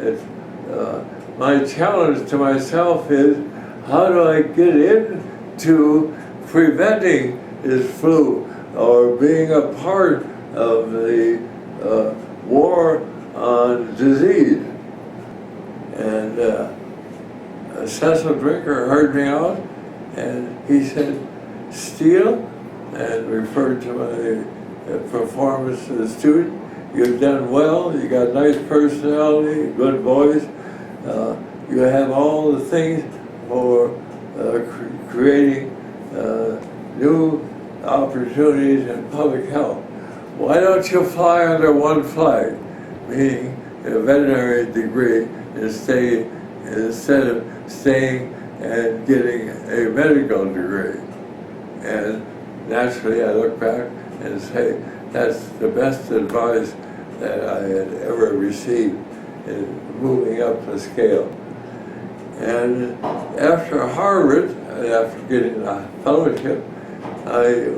It's, my challenge to myself is, how do I get into preventing this flu or being a part of the war on disease? And Cecil Drinker heard me out, and he said, Steele, and referred to my performance as a student, you've done well, you got nice personality, good voice, you have all the things for creating new opportunities in public health. Why don't you fly under one flag, meaning a veterinary degree, instead of staying and getting a medical degree? And naturally I look back and say, that's the best advice that I had ever received in moving up the scale. And after Harvard, after getting a fellowship, I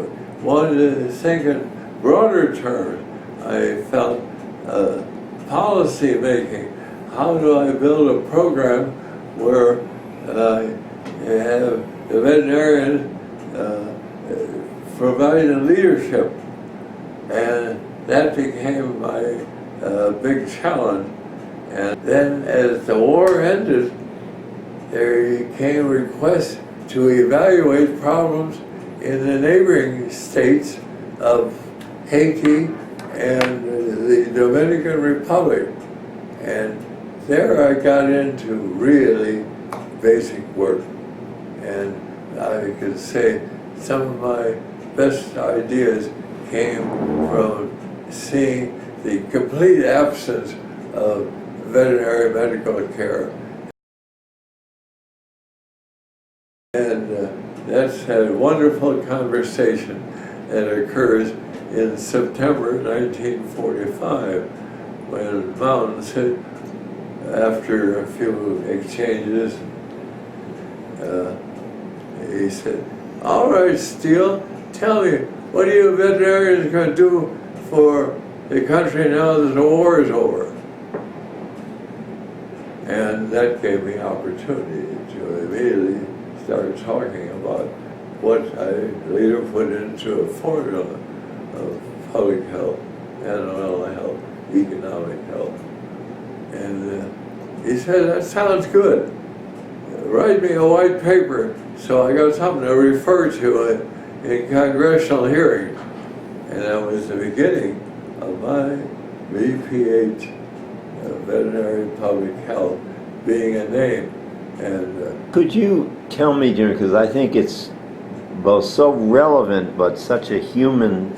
wanted to think in broader terms. I felt policy making. How do I build a program where you have the veterinarian providing leadership? And that became my big challenge. And then as the war ended, there came requests to evaluate problems in the neighboring states of Haiti and the Dominican Republic. And there I got into really basic work. And I could say some of my best ideas came from seeing the complete absence of veterinary medical care. And that's a wonderful conversation that occurs in September 1945, when Mountin said, after a few exchanges, he said, all right, Steele, tell me, what are you veterinarians going to do for the country now that the war is over? And that gave me opportunity to immediately start talking about what I later put into a formula of public health, animal health, economic health. And he said, that sounds good. Write me a white paper so I got something to refer to in congressional hearings. And that was the beginning of my VPH, Veterinary Public Health, being a name. And could you tell me, Jim, because I think it's both so relevant but such a human,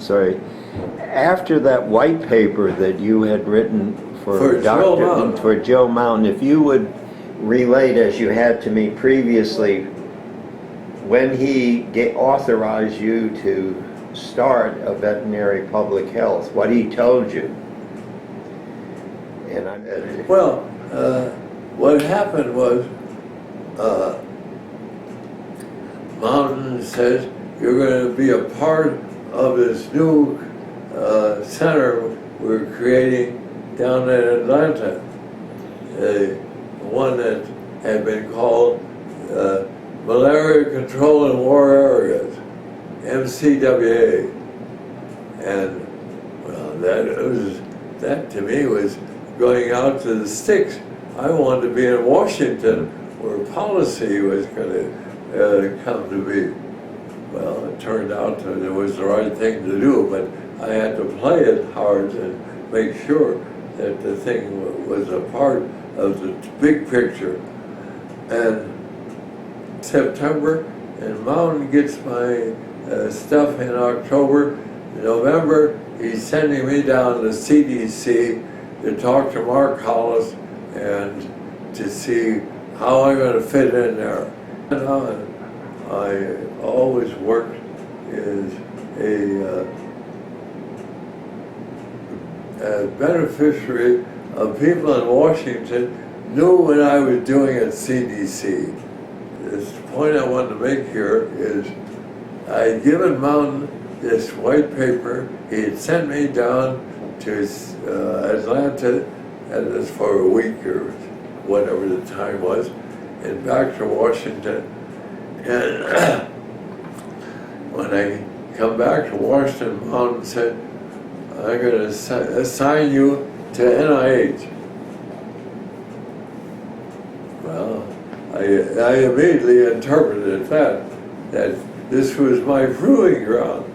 after that white paper that you had written for Joe Mountin, if you would relate, as you had to me previously, when he authorized you to start a veterinary public health, what he told you. And what happened was, Mountin says, you're going to be a part of this new center we're creating down in Atlanta, one that had been called Malaria Control in War Areas, MCWA. And well, that to me was going out to the sticks. I wanted to be in Washington, where policy was going to come to be. Well, it turned out that it was the right thing to do, but I had to play it hard and make sure that the thing was a part of the big picture. And September, and Mountin gets my stuff in October. In November, he's sending me down to CDC to talk to Marc Hollis and to see how I'm going to fit in there. And I always worked as a beneficiary of people in Washington knew what I was doing at CDC. This point I want to make here is I had given Mountin this white paper. He had sent me down to Atlanta had this for a week or whatever the time was, and back to Washington. And when I come back to Washington, Mountin said, I'm going to assign you to NIH. Well, I immediately interpreted that this was my proving ground.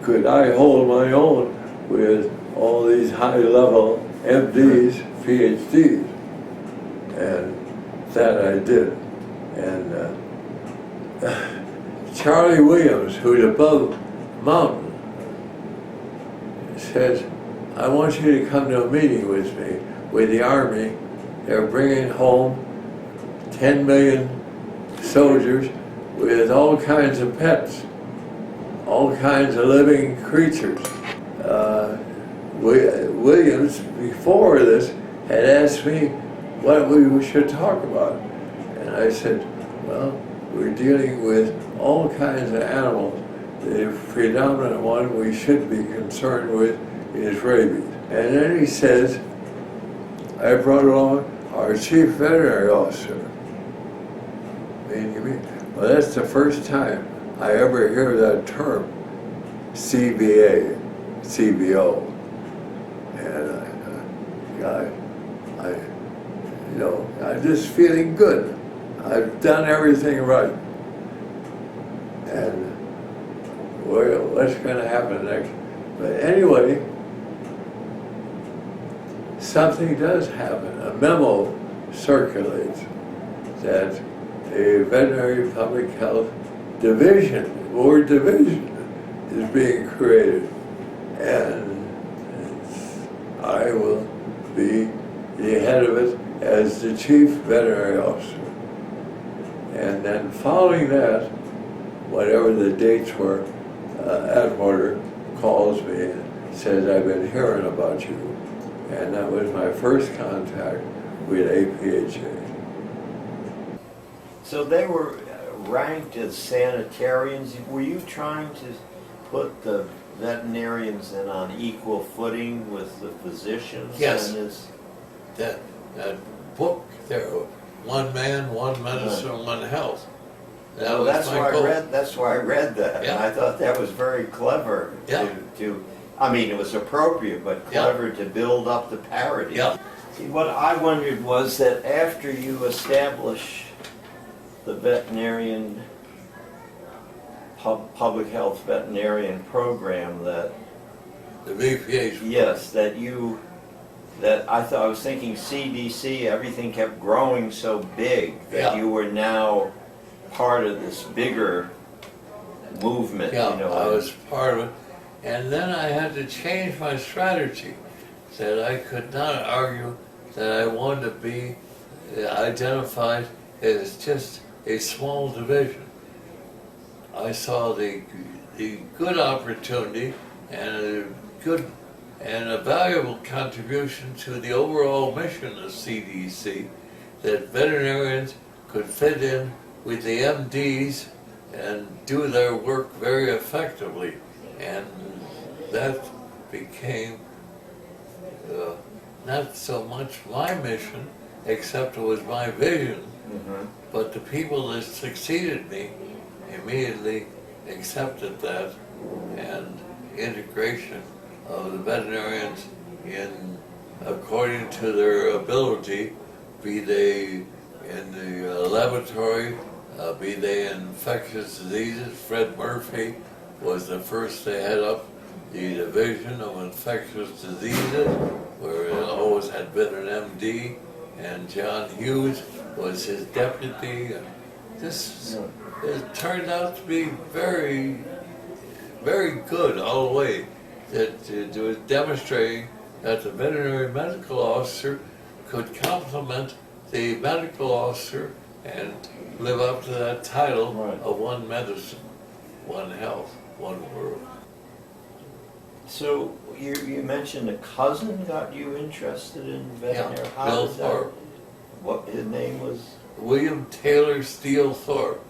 Could I hold my own with all these high-level MDs, PhDs? And that I did. And Charlie Williams, who's above Mountin, says, I want you to come to a meeting with me, with the Army. They're bringing home 10 million soldiers with all kinds of pets, all kinds of living creatures. Williams, before this, had asked me what we should talk about. And I said, well, we're dealing with all kinds of animals. The predominant one we should be concerned with is rabies. And then he says, I brought along our chief veterinary officer. Well, that's the first time I ever hear that term, CBA, CBO. And I'm just feeling good. I've done everything right. And what's going to happen next? But anyway, something does happen. A memo circulates that a veterinary public health division, or division, is being created. And I will be the head of it as the chief veterinary officer. And then following that, whatever the dates were, Atwater calls me and says, I've been hearing about you. And that was my first contact with APHA. So they were ranked as sanitarians. Were you trying to put the veterinarians in on equal footing with the physicians? Yes. And That book there, One Man, One Medicine, One Health. That was that's my why goal. that's why I read that. Yeah. And I thought that was very clever. Yeah. I mean, it was appropriate, but clever to build up the parity. Yeah. See, what I wondered was that after you establish the veterinarian, public health veterinarian program, that The VPH. yes, that I was thinking CDC, everything kept growing so big that Yeah. you were now part of this bigger movement. Yeah, You know, I was part of it. And then I had to change my strategy. That I could not argue that I wanted to be identified as just a small division. I saw the good opportunity and a valuable contribution to the overall mission of CDC, that veterinarians could fit in with the MDs and do their work very effectively. And that became not so much my mission, except it was my vision, but the people that succeeded me immediately accepted that, and integration of the veterinarians in according to their ability, be they in the laboratory, be they in infectious diseases. Fred Murphy was the first to head up the division of infectious diseases, where it always had been an MD, and John Hughes was his deputy. And this it turned out to be very, very good all the way. It was demonstrating that the veterinary medical officer could complement the medical officer and live up to that title of one medicine, one health, one world. So you mentioned a cousin got you interested in veterinary. Yeah, Bill Thorpe. What his name was? William Taylor Steele Thorpe.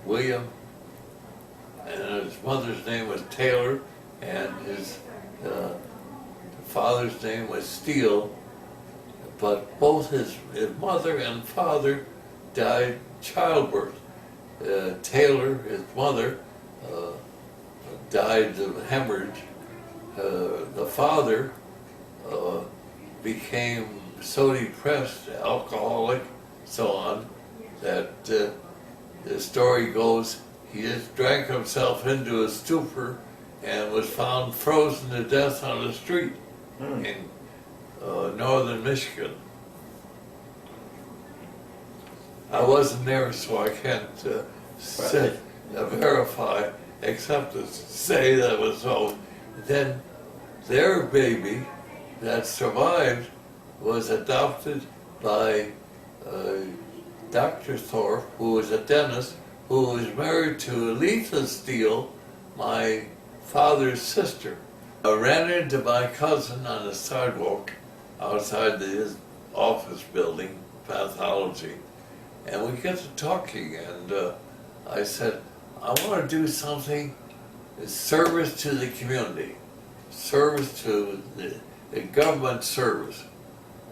William, and his mother's name was Taylor, and his father's name was Steele. but both his mother and father died childbirth. Taylor, his mother, died of hemorrhage. The father became so depressed, alcoholic, so on, that the story goes he just drank himself into a stupor and was found frozen to death on the street in northern Michigan. I wasn't there, so I can't verify, except to say that it was so. Then their baby that survived was adopted by Dr. Thorpe, who was a dentist, who was married to Aletha Steele, my father's sister. I ran into my cousin on the sidewalk outside his office building, Pathology, and we got to talking, and I said, I want to do something, service to the community, service to the government service.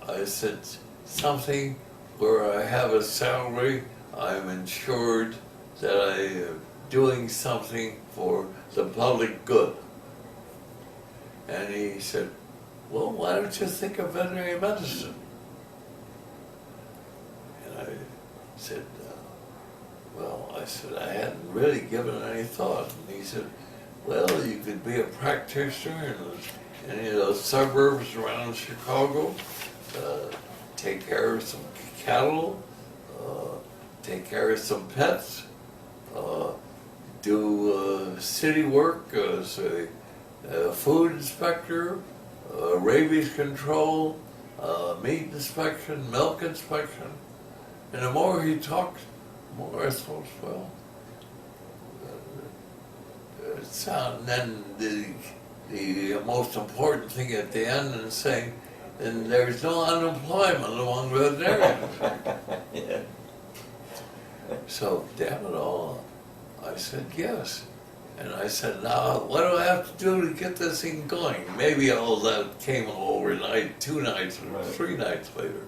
I said, something where I have a salary, I'm insured, that I am doing something for the public good. And he said, well, why don't you think of veterinary medicine? And I said, I hadn't really given it any thought. And he said, well, you could be a practitioner in any of those suburbs around Chicago, take care of some cattle, take care of some pets, do city work as a food inspector, rabies control, meat inspection, milk inspection. And the more he talked, the more I thought, well, then the most important thing at the end is saying, and there's no unemployment among veterinarians. Yeah. So, damn it all, I said yes. And I said, now, what do I have to do to get this thing going? Maybe all that came overnight, 2 nights or 3 nights later.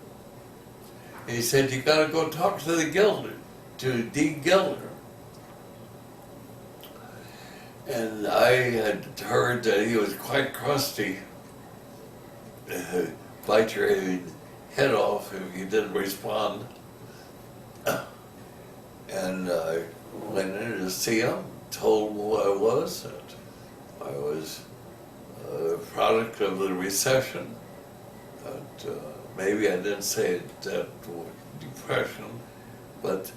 And he said, you gotta go talk to the Gilder, to D. Gilder. And I had heard that he was quite crusty. Bite your head off if you didn't respond. And I went in to see him, told him who I was, that I was a product of the recession, that maybe I didn't say it, that depression, but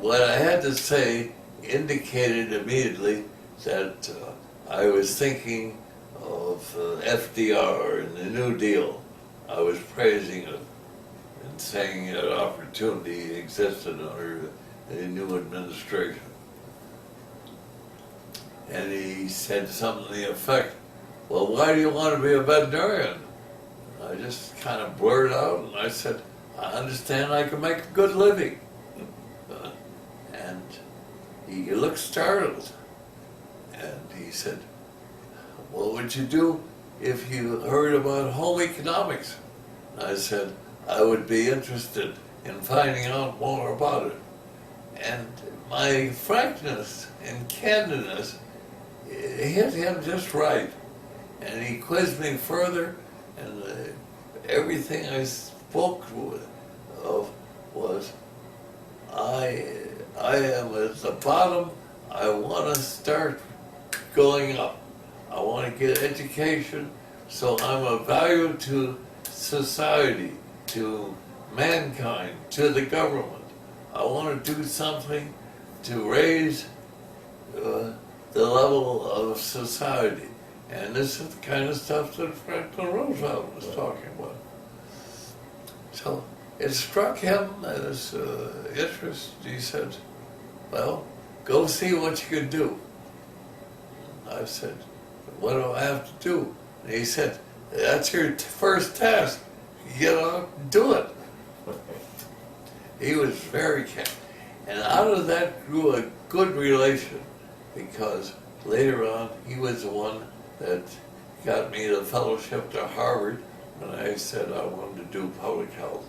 what I had to say indicated immediately that I was thinking of FDR and the New Deal. I was praising it and saying that opportunity existed under the new administration. And he said something to the effect, well, why do you want to be a veterinarian? And I just kind of blurted out, and I said, I understand I can make a good living. And he looked startled. And he said, what would you do if you heard about home economics? And I said, I would be interested in finding out more about it. And my frankness and candidness hit him just right. And he quizzed me further, and everything I spoke of was, I am at the bottom, I want to start going up. I want to get education, so I'm of value to society, to mankind, to the government. I want to do something to raise the level of society. And this is the kind of stuff that Franklin Roosevelt was talking about. So it struck him as interest. He said, well, go see what you can do. I said, what do I have to do? And he said, that's your first task. Get out and do it. He was very kind. And out of that grew a good relation, because later on he was the one that got me the fellowship to Harvard, when I said I wanted to do public health.